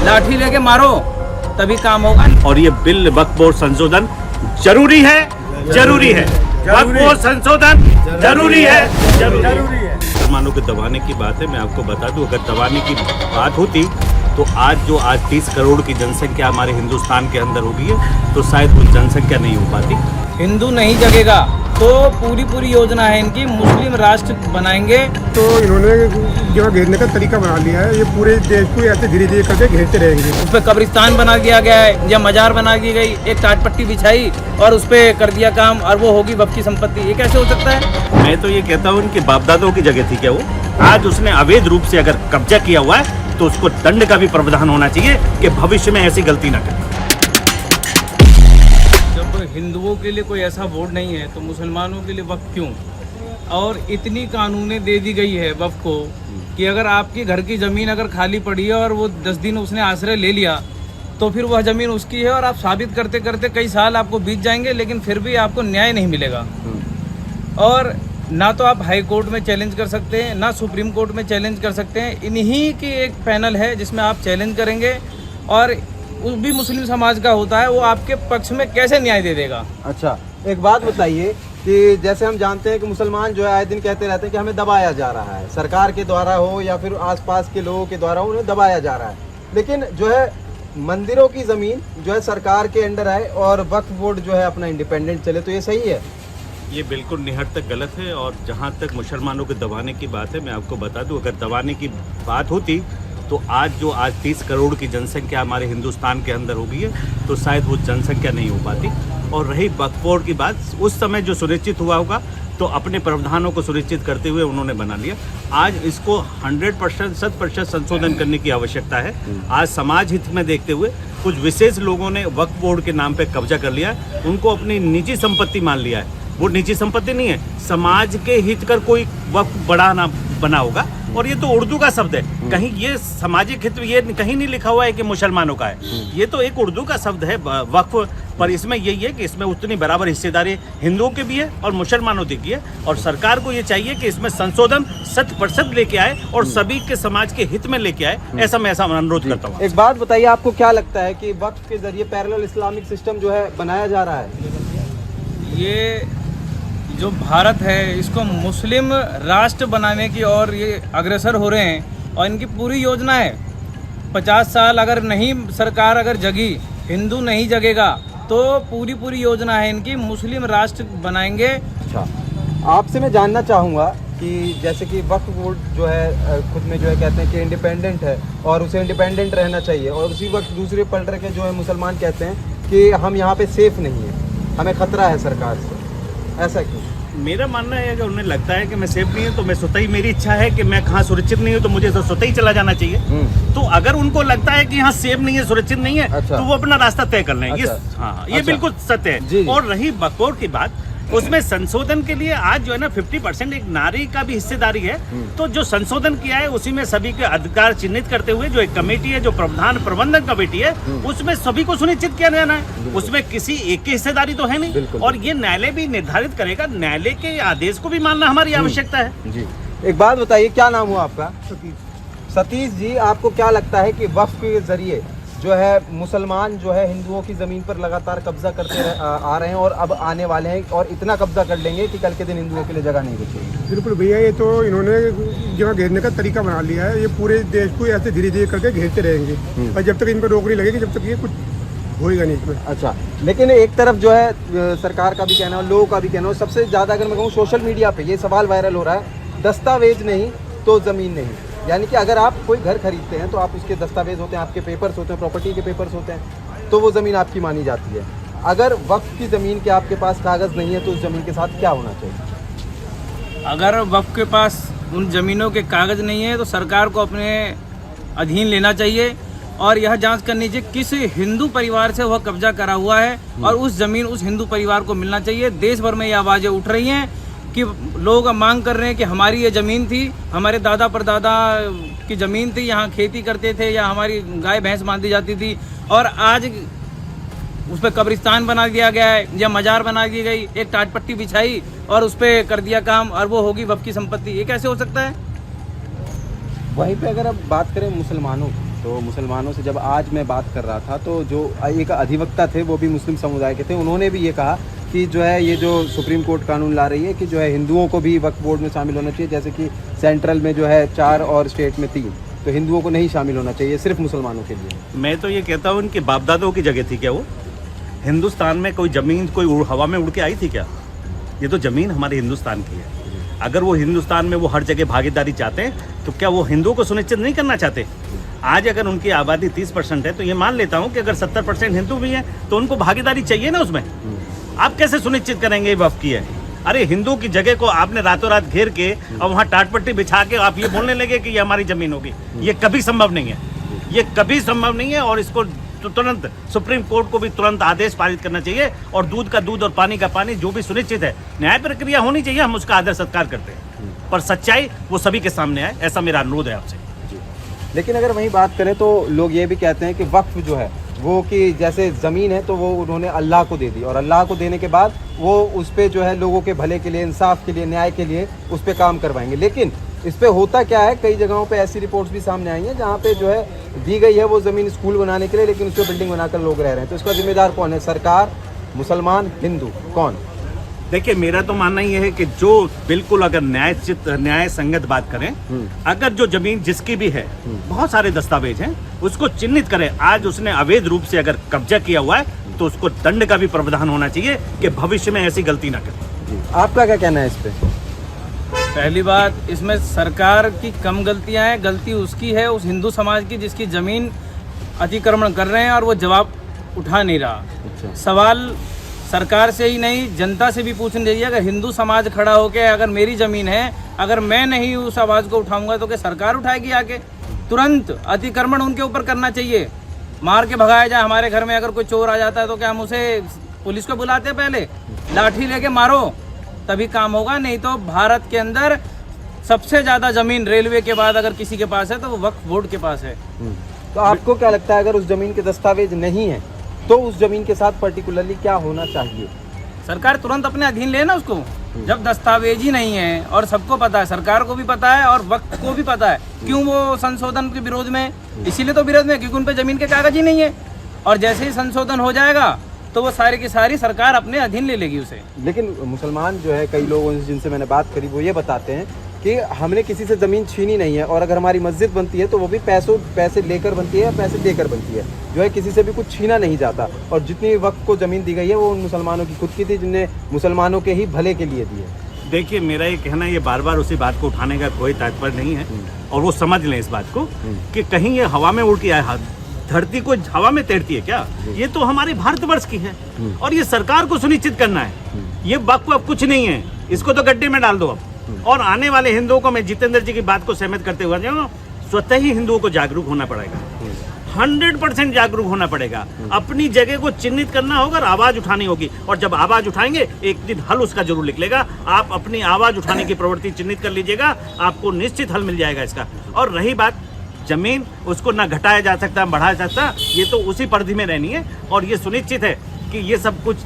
लाठी लेके मारो तभी काम होगा। और ये बिल वक्फ बोर्ड संशोधन जरूरी है, जरूरी है। वक्फ बोर्ड संशोधन जरूरी है, जरूरी है। मुसलमानों को दबाने की बात है। मैं आपको बता दूं, अगर दबाने की बात होती तो आज 30 करोड़ की जनसंख्या हमारे हिंदुस्तान के अंदर होगी है, तो शायद वो जनसंख्या नहीं हो पाती। हिंदू नहीं जगेगा तो पूरी योजना है इनकी, मुस्लिम राष्ट्र बनाएंगे। तो इन्होंने जो घेरने का तरीका बना लिया है, ये पूरे देश को ऐसे धीरे धीरे करके घेरते रहेंगे। उस पर कब्रिस्तान बना दिया गया है या मजार बना दी गई, एक टाट पट्टी बिछाई और उस पर कर दिया काम और वो होगी वक्फ की संपत्ति। ये कैसे हो सकता है? मैं तो ये कहता हूँ उनके बाप दादों की जगह थी क्या वो? आज उसने अवैध रूप से अगर कब्जा किया हुआ है तो उसको दंड का भी प्रावधान होना चाहिए कि भविष्य में ऐसी गलती ना करे। जब हिंदुओं के लिए कोई ऐसा बोर्ड नहीं है तो मुसलमानों के लिए वक्फ क्यों? और इतनी कानूनें दे दी गई है वक्फ को कि अगर आपके घर की ज़मीन अगर खाली पड़ी है और वो 10 दिन उसने आश्रय ले लिया तो फिर वह ज़मीन उसकी है और आप साबित करते करते कई साल आपको बीत जाएंगे, लेकिन फिर भी आपको न्याय नहीं मिलेगा। और ना तो आप हाई कोर्ट में चैलेंज कर सकते हैं, ना सुप्रीम कोर्ट में चैलेंज कर सकते हैं। इन्हीं की एक पैनल है जिसमें आप चैलेंज करेंगे और उस भी मुस्लिम समाज का होता है, वो आपके पक्ष में कैसे न्याय दे देगा? अच्छा, एक बात बताइए कि जैसे हम जानते हैं कि मुसलमान जो है आए दिन कहते रहते हैं कि हमें दबाया जा रहा है, सरकार के द्वारा हो या फिर आसपास के लोगों के द्वारा उन्हें दबाया जा रहा है। लेकिन जो है मंदिरों की ज़मीन जो है सरकार के अंडर आए और वक्फ बोर्ड जो है अपना इंडिपेंडेंट चले, तो ये सही है? ये बिल्कुल निहट तक गलत है। और जहाँ तक मुसलमानों को दबाने की बात है, मैं आपको बता दूं, अगर दबाने की बात होती तो आज 30 करोड़ की जनसंख्या हमारे हिंदुस्तान के अंदर होगी है, तो शायद वो जनसंख्या नहीं हो पाती। और रही वक्फ बोर्ड की बात, उस समय जो सुनिश्चित हुआ होगा तो अपने प्रावधानों को सुनिश्चित करते हुए उन्होंने बना लिया। आज इसको 100% 100% संशोधन करने की आवश्यकता है। आज समाज हित में देखते हुए कुछ विशेष लोगों ने वक्फ बोर्ड के नाम पे कब्जा कर लिया है, उनको अपनी निजी संपत्ति मान लिया है। वो निजी संपत्ति नहीं है, समाज के हित कर कोई वक्फ बड़ा ना बना होगा। और ये तो उर्दू का शब्द है, कहीं ये सामाजिक हित ये कहीं नहीं लिखा हुआ है कि मुसलमानों का है। ये तो एक उर्दू का शब्द है वक्फ, पर इसमें यही है कि इसमें उतनी बराबर हिस्सेदारी हिंदुओं की भी है और मुसलमानों की है। और सरकार को ये चाहिए कि इसमें संशोधन 100% लेके आए और सभी के समाज के हित में लेके आए। ऐसा मैं अनुरोध करता हूँ। एक बात बताइए, आपको क्या लगता है कि वक्फ के जरिए पैरेलल इस्लामिक सिस्टम जो है बनाया जा रहा है? ये जो भारत है इसको मुस्लिम राष्ट्र बनाने की और ये अग्रसर हो रहे हैं और इनकी पूरी योजना है। 50 साल अगर नहीं सरकार अगर जगी, हिंदू नहीं जगेगा तो पूरी योजना है इनकी, मुस्लिम राष्ट्र बनाएंगे। अच्छा, आपसे मैं जानना चाहूँगा कि जैसे कि वक्फ बोर्ड जो है खुद में जो है कहते हैं कि इंडिपेंडेंट है और उसे इंडिपेंडेंट रहना चाहिए, और उसी वक्त दूसरे पलटे के जो है मुसलमान कहते हैं कि हम यहाँ पे सेफ नहीं है, हमें खतरा है सरकार से। ऐसा क्यों? मेरा मानना है कि उन्हें लगता है कि मैं सेफ नहीं हूँ तो मैं स्वतः ही, मेरी इच्छा है कि मैं कहाँ सुरक्षित नहीं हूँ तो मुझे स्वतः ही चला जाना चाहिए। तो अगर उनको लगता है कि यहाँ सेफ नहीं है, सुरक्षित नहीं है, अच्छा। तो वो अपना रास्ता तय कर लें। अच्छा। ये बिल्कुल सत्य है। जी। और रही वक्फ बोर्ड की बात, उसमें संशोधन के लिए आज जो है ना 50% एक नारी का भी हिस्सेदारी है। तो जो संशोधन किया है उसी में सभी के अधिकार चिन्हित करते हुए जो एक कमेटी है, जो प्रबंधन कमेटी है, उसमें सभी को सुनिश्चित किया जाना है। उसमें किसी एक की हिस्सेदारी तो है नहीं। और ये न्यायालय भी निर्धारित करेगा, न्यायालय के आदेश को भी मानना हमारी आवश्यकता है। जी, एक बात बताइए, क्या नाम हुआ आपका? सतीश जी, आपको क्या लगता है कि वक्फ के जरिए जो है मुसलमान जो है हिंदुओं की ज़मीन पर लगातार कब्जा करते आ रहे हैं और अब आने वाले हैं और इतना कब्जा कर लेंगे कि कल के दिन हिंदुओं के लिए जगह नहीं बचेगी? बिल्कुल भैया, ये तो इन्होंने जो घेरने का तरीका बना लिया है, ये पूरे देश को ऐसे धीरे धीरे करके घेरते रहेंगे और जब तक इन पर रोक नहीं लगेगी, जब तक ये कुछ होएगा नहीं इसमें। अच्छा, लेकिन एक तरफ जो है सरकार का भी कहना है, लोगों का भी कहना है, सबसे ज़्यादा अगर मैं कहूँ सोशल मीडिया पे ये सवाल वायरल हो रहा है, दस्तावेज नहीं तो ज़मीन नहीं। यानी कि अगर आप कोई घर खरीदते हैं तो आप उसके दस्तावेज होते हैं, आपके पेपर्स होते हैं, प्रॉपर्टी के पेपर्स होते हैं, तो वो ज़मीन आपकी मानी जाती है। अगर वक्फ की ज़मीन के आपके पास कागज़ नहीं है तो उस ज़मीन के साथ क्या होना चाहिए? अगर वक्फ के पास उन ज़मीनों के कागज़ नहीं है तो सरकार को अपने अधीन लेना चाहिए और यह जांच करनी चाहिए किस हिंदू परिवार से वह कब्जा करा हुआ है और उस ज़मीन उस हिंदू परिवार को मिलना चाहिए। देश भर में ये आवाज़ें उठ रही हैं कि लोग मांग कर रहे हैं कि हमारी ये ज़मीन थी, हमारे दादा परदादा की ज़मीन थी, यहाँ खेती करते थे या हमारी गाय भैंस बांधी जाती थी और आज उस पर कब्रिस्तान बना दिया गया है या मजार बना दी गई, एक टाट पट्टी बिछाई और उस पर कर दिया काम और वो होगी वक्फ की संपत्ति। ये कैसे हो सकता है? वहीं पे अगर अब बात करें मुसलमानों की, तो मुसलमानों से जब आज मैं बात कर रहा था तो जो एक अधिवक्ता थे वो भी मुस्लिम समुदाय के थे, उन्होंने भी ये कहा कि जो है ये जो सुप्रीम कोर्ट कानून ला रही है कि जो है हिंदुओं को भी वक्फ बोर्ड में शामिल होना चाहिए, जैसे कि सेंट्रल में जो है 4 और स्टेट में 3, तो हिंदुओं को नहीं शामिल होना चाहिए, सिर्फ मुसलमानों के लिए। मैं तो ये कहता हूँ उनके बाप दादों की जगह थी क्या वो? हिंदुस्तान में कोई ज़मीन कोई हवा में उड़ के आई थी क्या? ये तो ज़मीन हमारे हिंदुस्तान की है। अगर वो हिंदुस्तान में वो हर जगह भागीदारी चाहते हैं तो क्या वो हिंदुओं को सुनिश्चित नहीं करना चाहते? आज अगर उनकी आबादी 30% है तो ये मान लेता हूँ कि अगर 70% हिंदू भी हैं तो उनको भागीदारी चाहिए ना उसमें। आप कैसे सुनिश्चित करेंगे वक्फ की है? अरे हिंदू की जगह को आपने रातों रात घेर के और वहाँ टाटपट्टी बिछा के आप ये बोलने लगे कि ये हमारी ज़मीन होगी, ये कभी संभव नहीं है। ये कभी संभव नहीं है और इसको तो तुरंत सुप्रीम कोर्ट को भी तुरंत आदेश पारित करना चाहिए और दूध का दूध और पानी का पानी, जो भी सुनिश्चित है न्याय प्रक्रिया होनी चाहिए, हम उसका आदर सत्कार करते हैं, पर सच्चाई वो सभी के सामने आए, ऐसा मेरा अनुरोध है आपसे। लेकिन अगर वहीं बात करें तो लोग ये भी कहते हैं कि वक्फ जो है वो कि जैसे ज़मीन है तो वो उन्होंने अल्लाह को दे दी और अल्लाह को देने के बाद वो उस पर जो है लोगों के भले के लिए, इंसाफ के लिए, न्याय के लिए उस पर काम करवाएंगे। लेकिन इस पे होता क्या है, कई जगहों पे ऐसी रिपोर्ट्स भी सामने आई हैं जहाँ पे जो है दी गई है वो ज़मीन स्कूल बनाने के लिए, लेकिन उस पर बिल्डिंग बनाकर लोग रह रहे हैं। तो इसका जिम्मेदार कौन है? सरकार, मुसलमान, हिंदू, कौन? देखिए मेरा तो मानना ये है कि जो बिल्कुल अगर न्याय संगत बात करें, अगर जो जमीन जिसकी भी है, बहुत सारे दस्तावेज हैं, उसको चिन्हित करें। आज उसने अवैध रूप से अगर कब्जा किया हुआ है तो उसको दंड का भी प्रावधान होना चाहिए कि भविष्य में ऐसी गलती ना करे। आपका क्या कहना है इस पे? पहली बात, इसमें सरकार की कम गलतियां हैं। गलती उसकी है, उस हिंदू समाज की जिसकी ज़मीन अतिक्रमण कर रहे हैं और वो जवाब उठा नहीं रहा। अच्छा। सवाल सरकार से ही नहीं, जनता से भी पूछने चाहिए। अगर हिंदू समाज खड़ा होकर अगर मेरी ज़मीन है, अगर मैं नहीं उस आवाज़ को उठाऊंगा तो क्या सरकार उठाएगी आके? तुरंत अतिक्रमण उनके ऊपर करना चाहिए, मार के भगाया जाए। हमारे घर में अगर कोई चोर आ जाता है तो क्या हम उसे पुलिस को बुलाते हैं? पहले लाठी लेके मारो तभी काम होगा। नहीं तो भारत के अंदर सबसे ज़्यादा ज़मीन रेलवे के बाद अगर किसी के पास है तो वो वक्फ बोर्ड के पास है। तो आपको क्या लगता है, अगर उस ज़मीन के दस्तावेज नहीं है तो उस ज़मीन के साथ पर्टिकुलरली क्या होना चाहिए? सरकार तुरंत अपने अधीन ले ना उसको। जब दस्तावेज ही नहीं है और सबको पता है, सरकार को भी पता है और वक्त को भी पता है, क्यों वो संशोधन के विरोध में? इसीलिए तो विरोध में, क्योंकि उन पे जमीन के कागज ही नहीं है। और जैसे ही संशोधन हो जाएगा तो वो सारी की सारी सरकार अपने अधीन ले लेगी उसे। लेकिन मुसलमान जो है, कई लोगों जिनसे मैंने बात करी, वो ये बताते हैं कि हमने किसी से ज़मीन छीनी नहीं है और अगर हमारी मस्जिद बनती है तो वो भी पैसे लेकर बनती है या पैसे देकर बनती है, जो है किसी से भी कुछ छीना नहीं जाता। और जितनी वक्त को ज़मीन दी गई है वो उन मुसलमानों की खुद की थी, जिन्हें मुसलमानों के ही भले के लिए दी है। देखिए मेरा ये कहना, ये बार बार उसी बात को उठाने का कोई तात्पर्य नहीं है और वो समझ लें इस बात को कि कहीं ये हवा में उड़ के आए, धरती को हवा में तैरती है क्या? ये तो हमारे भारतवर्ष की है और ये सरकार को सुनिश्चित करना है। ये वक्फ अब कुछ नहीं है, इसको तो गड्ढे में डाल दो अब। और आने वाले हिंदुओं को मैं जितेंद्र जी की बात को सहमत करते हुए स्वतः ही हिंदुओं को जागरूक होना पड़ेगा, 100% जागरूक होना पड़ेगा। अपनी जगह को चिन्हित करना होगा और आवाज उठानी होगी, और जब आवाज उठाएंगे एक दिन हल उसका जरूर निकलेगा। आप अपनी आवाज उठाने की प्रवृत्ति चिन्हित कर लीजिएगा, आपको निश्चित हल मिल जाएगा इसका। और रही बात जमीन, उसको ना घटाया जा सकता ना बढ़ाया जा सकता, ये तो उसी परिधि में रहनी है। और ये सुनिश्चित है कि ये सब कुछ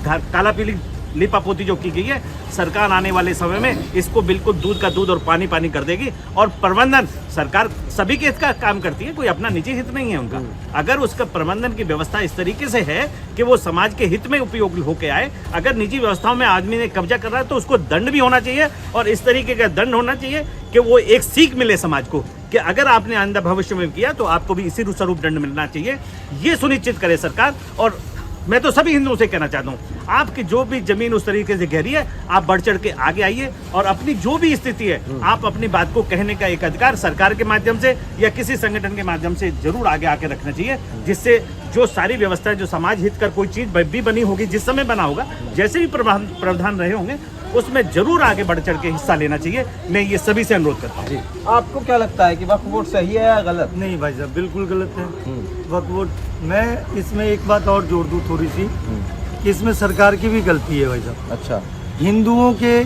काला पीली लिपापोती जो की गई है, सरकार आने वाले समय में इसको बिल्कुल दूध का दूध और पानी पानी कर देगी। और प्रबंधन, सरकार सभी के हित का काम करती है, कोई अपना निजी हित नहीं है उनका। अगर उसका प्रबंधन की व्यवस्था इस तरीके से है कि वो समाज के हित में उपयोग होके आए, अगर निजी व्यवस्थाओं में आदमी ने कब्जा कर रहा है तो उसको दंड भी होना चाहिए, और इस तरीके का दंड होना चाहिए कि वो एक सीख मिले समाज को कि अगर आपने आइंदा भविष्य में किया तो आपको भी इसी स्वरूप दंड मिलना चाहिए। ये सुनिश्चित करे सरकार। और मैं तो सभी हिंदुओं से कहना चाहता हूँ, आपकी जो भी जमीन उस तरीके से गहरी है, आप बढ़ चढ़ के आगे आइए और अपनी जो भी स्थिति है, आप अपनी बात को कहने का एक अधिकार सरकार के माध्यम से या किसी संगठन के माध्यम से जरूर आगे आके रखना चाहिए, जिससे जो सारी व्यवस्थाएं, जो समाज हित कर कोई चीज भी बनी होगी, जिस समय बना होगा, जैसे भी प्रावधान रहे होंगे, उसमें जरूर आगे बढ़ चढ़ के हिस्सा लेना चाहिए। मैं ये सभी से अनुरोध करता हूँ। आपको क्या लगता है कि वक्फ बोर्ड सही है या गलत? नहीं भाई साहब, बिल्कुल गलत है वक्फ बोर्ड। मैं इसमें एक बात और जोड़ दूँ थोड़ी सी, कि इसमें सरकार की भी गलती है भाई साहब। अच्छा। हिंदुओं के,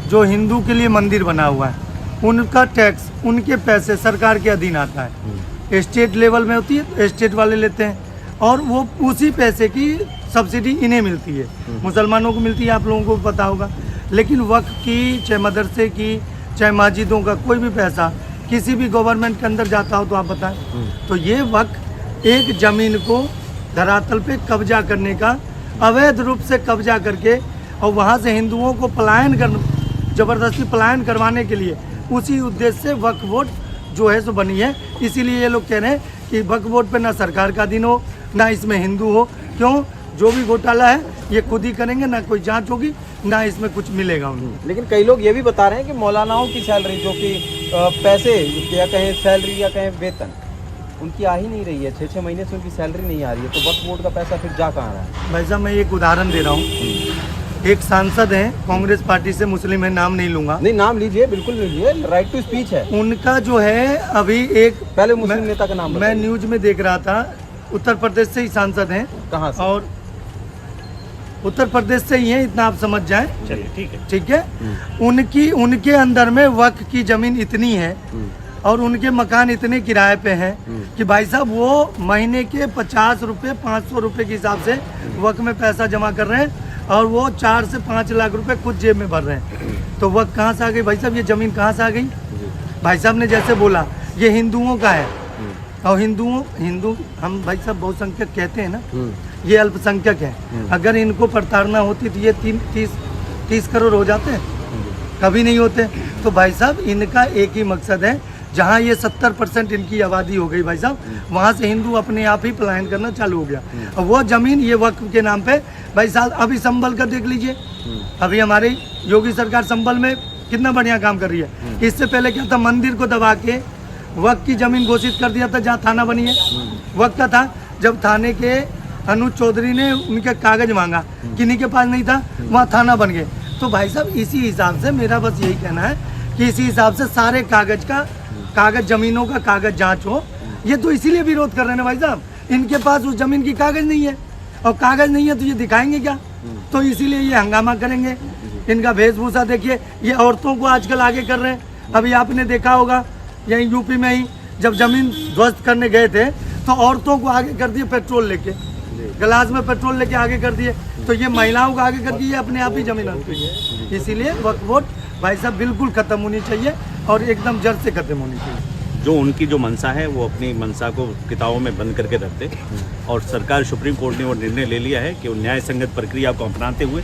जो हिंदू के लिए मंदिर बना हुआ है, उनका टैक्स, उनके पैसे सरकार के अधीन आता है। स्टेट लेवल में होती है तो स्टेट वाले लेते हैं, और वो उसी पैसे की सब्सिडी इन्हें मिलती है, मुसलमानों को मिलती है, आप लोगों को पता होगा। लेकिन वक्फ की, चाहे मदरसे की, चाहे मस्जिदों का कोई भी पैसा किसी भी गवर्नमेंट के अंदर जाता हो तो आप बताएं। तो ये वक्त एक जमीन को धरातल पे कब्जा करने का, अवैध रूप से कब्जा करके और वहाँ से हिंदुओं को जबरदस्ती पलायन करवाने के लिए उसी उद्देश्य से वक्फ बोर्ड जो है सो बनी है। इसीलिए ये लोग कह रहे हैं कि वक्फ बोर्ड पे ना सरकार का दिन हो, ना इसमें हिंदू हो। क्यों? जो भी घोटाला है ये खुद ही करेंगे, ना कोई जांच होगी, ना इसमें कुछ मिलेगा उनको। लेकिन कई लोग ये भी बता रहे हैं कि मौलानाओं की सैलरी, जो कि पैसे या कहें सैलरी या कहें वेतन, उनकी आ ही नहीं रही है। 6-6 महीने से उनकी सैलरी नहीं आ रही है, तो वक्फ बोर्ड का पैसा फिर जा कहाँ रहा है? भाई साहब, मैं एक उदाहरण दे रहा हूँ। एक सांसद हैं, कांग्रेस पार्टी से, मुस्लिम है, नाम नहीं लूंगा। नहीं, नाम लीजिए, बिल्कुल लीजिए, राइट टू स्पीच है। उनका जो है अभी एक पहले मुस्लिम नेता का नाम मैं बताइए। न्यूज में देख रहा था, उत्तर प्रदेश से ही सांसद हैं। कहाँ से? और उत्तर प्रदेश से ही हैं, इतना आप समझ जाएं। चलिए ठीक है। ठीक है। उनके अंदर में वक्फ की जमीन इतनी है और उनके मकान इतने किराए पे हैं कि भाई साहब वो महीने के 50 रुपये 500 रुपये के हिसाब से वक्फ में पैसा जमा कर रहे हैं और वो 4 से 5 लाख रुपए खुद जेब में भर रहे हैं। तो वक्फ कहाँ से आ गई भाई साहब? ये जमीन कहाँ से आ गई? भाई साहब ने जैसे बोला ये हिंदुओं का है, और हिंदू हम भाई साहब बहुसंख्यक कहते हैं ना, ये अल्पसंख्यक है। अगर इनको प्रताड़ना होती तो ये 30 करोड़ हो जाते हैं? कभी नहीं होते। तो भाई साहब इनका एक ही मकसद है, जहाँ ये 70% इनकी आबादी हो गई भाई साहब, वहाँ से हिंदू अपने आप ही पलायन करना चालू हो गया। और वो जमीन ये वक्फ के नाम पे भाई साहब, अभी संभल का देख लीजिए, अभी हमारी योगी सरकार संभल में कितना बढ़िया काम कर रही है। इससे पहले क्या था, मंदिर को दबा के वक्फ की जमीन घोषित कर दिया था, जहाँ थाना बनी है वक्त का था। जब थाने के अनुज चौधरी ने उनके कागज मांगा, किन्हीं के पास नहीं था, वहाँ थाना बन गए। तो भाई साहब इसी हिसाब से मेरा बस यही कहना है कि इसी हिसाब से सारे कागज जमीनों का कागज जांच हो। ये तो इसीलिए विरोध कर रहे हैं ना भाई साहब, इनके पास उस जमीन की कागज नहीं है, और कागज नहीं है तो ये दिखाएंगे क्या? तो इसीलिए ये हंगामा करेंगे। इनका वेशभूषा देखिए, ये औरतों को आजकल आगे कर रहे हैं। अभी आपने देखा होगा यहीं यूपी में ही जब जमीन ध्वस्त करने गए थे तो औरतों को आगे कर दिए, पेट्रोल लेके, गिलास में पेट्रोल लेके आगे कर दिए। तो ये महिलाओं को आगे कर दिए, अपने आप ही जमीन हड़पी है। इसीलिए वक्फ बोर्ड भाई साहब बिल्कुल खत्म होनी चाहिए और एकदम जड़ से खत्म होनी चाहिए। जो उनकी जो मंशा है वो अपनी मंशा को किताबों में बंद करके रखते, और सरकार सुप्रीम कोर्ट ने वो निर्णय ले लिया है कि वो न्याय संगत प्रक्रिया को अपनाते हुए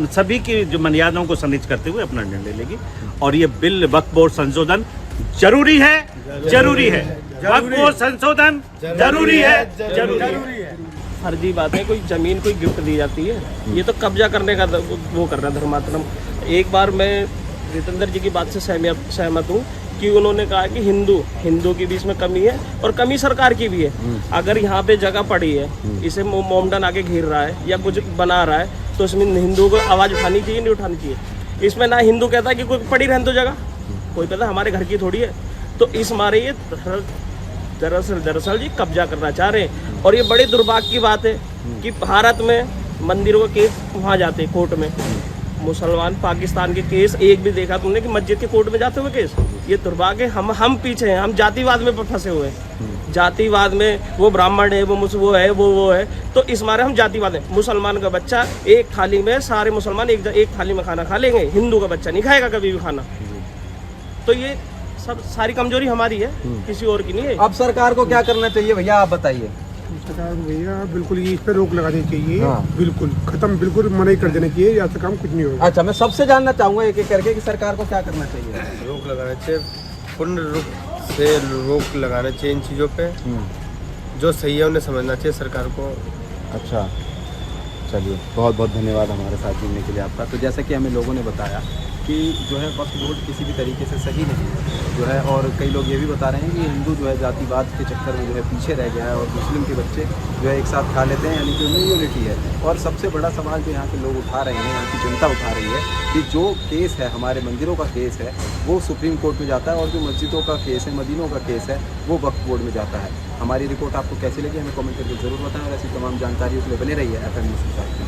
सभी की जो मर्यादाओं को संरक्षित करते हुए अपना निर्णय लेगी। और ये बिल वक्फ बोर्ड संशोधन जरूरी है। वक्फ बोर्ड संशोधन जरूरी है। फर्जी बात है, कोई जमीन कोई गिफ्ट दी जाती है, ये तो कब्जा करने का वो कर रहा है धर्मात्म। एक बार मैं जितेंद्र जी की बात से सहमत हूँ कि उन्होंने कहा कि हिंदू की भी इसमें कमी है और कमी सरकार की भी है। अगर यहाँ पे जगह पड़ी है, इसे मोमडन आके घेर रहा है या कुछ बना रहा है, तो इसमें हिंदुओं को आवाज़ उठानी चाहिए, नहीं उठानी चाहिए? इसमें ना हिंदू कहता है कि कोई पड़ी रहने दो जगह, कोई कहता है हमारे घर की थोड़ी है। तो इस मारे ये दरअसल जी कब्जा करना चाह रहे हैं। और ये बड़े दुर्भाग्य की बात है कि भारत में मंदिरों का केस वहाँ जाते हैं कोर्ट में, मुसलमान पाकिस्तान के केस एक भी देखा तुमने कि मस्जिद के कोर्ट में जाते हुए केस? ये दुर्भाग्य, हम पीछे हैं, हम जातिवाद में फंसे हुए हैं। जातिवाद में वो ब्राह्मण है, वो है, वो है, तो इस मारे हम जातिवाद है। मुसलमान का बच्चा एक थाली में, सारे मुसलमान एक थाली में खाना खा लेंगे, हिंदू का बच्चा नहीं खाएगा कभी भी खाना। तो ये सब सारी कमजोरी हमारी है, किसी और की नहीं है। अब सरकार को क्या करना चाहिए भैया, आप बताइए। सरकार भैया बिल्कुल ये इस पर रोक लगानी चाहिए। हाँ। बिल्कुल खत्म, बिल्कुल मना ही कर देना चाहिए, ऐसा काम कुछ नहीं होगा। अच्छा, मैं सबसे जानना चाहूँगा एक एक करके कि सरकार को क्या करना चाहिए। रोक लगाना चाहिए, पूर्ण रूप से रोक लगाना चाहिए इन चीज़ों पे। जो सही है उन्हें समझना चाहिए सरकार को। अच्छा, चलिए, बहुत बहुत धन्यवाद हमारे साथ जुड़ने के लिए आपका। तो जैसा कि हमें लोगों ने बताया कि जो है वक्फ बोर्ड किसी भी तरीके से सही नहीं है जो है, और कई लोग ये भी बता रहे हैं कि हिंदू जो है जातिवाद के चक्कर में जो है पीछे रह गया है और मुस्लिम के बच्चे जो है एक साथ खा लेते हैं, यानी कि उनमें यूनिटी है। और सबसे बड़ा सवाल जो यहाँ के लोग उठा रहे हैं, यहाँ की जनता उठा रही है कि जो केस है, हमारे मंदिरों का केस है, वो सुप्रीम कोर्ट में जाता है, और जो मस्जिदों का केस है, मदीनों का केस है, वो वक्फ बोर्ड में जाता है। हमारी रिपोर्ट आपको कैसी लगी हमें कमेंट करके ज़रूर बताएं, और ऐसी तमाम जानकारियों के लिए बने रहिए FM न्यूज़ के साथ।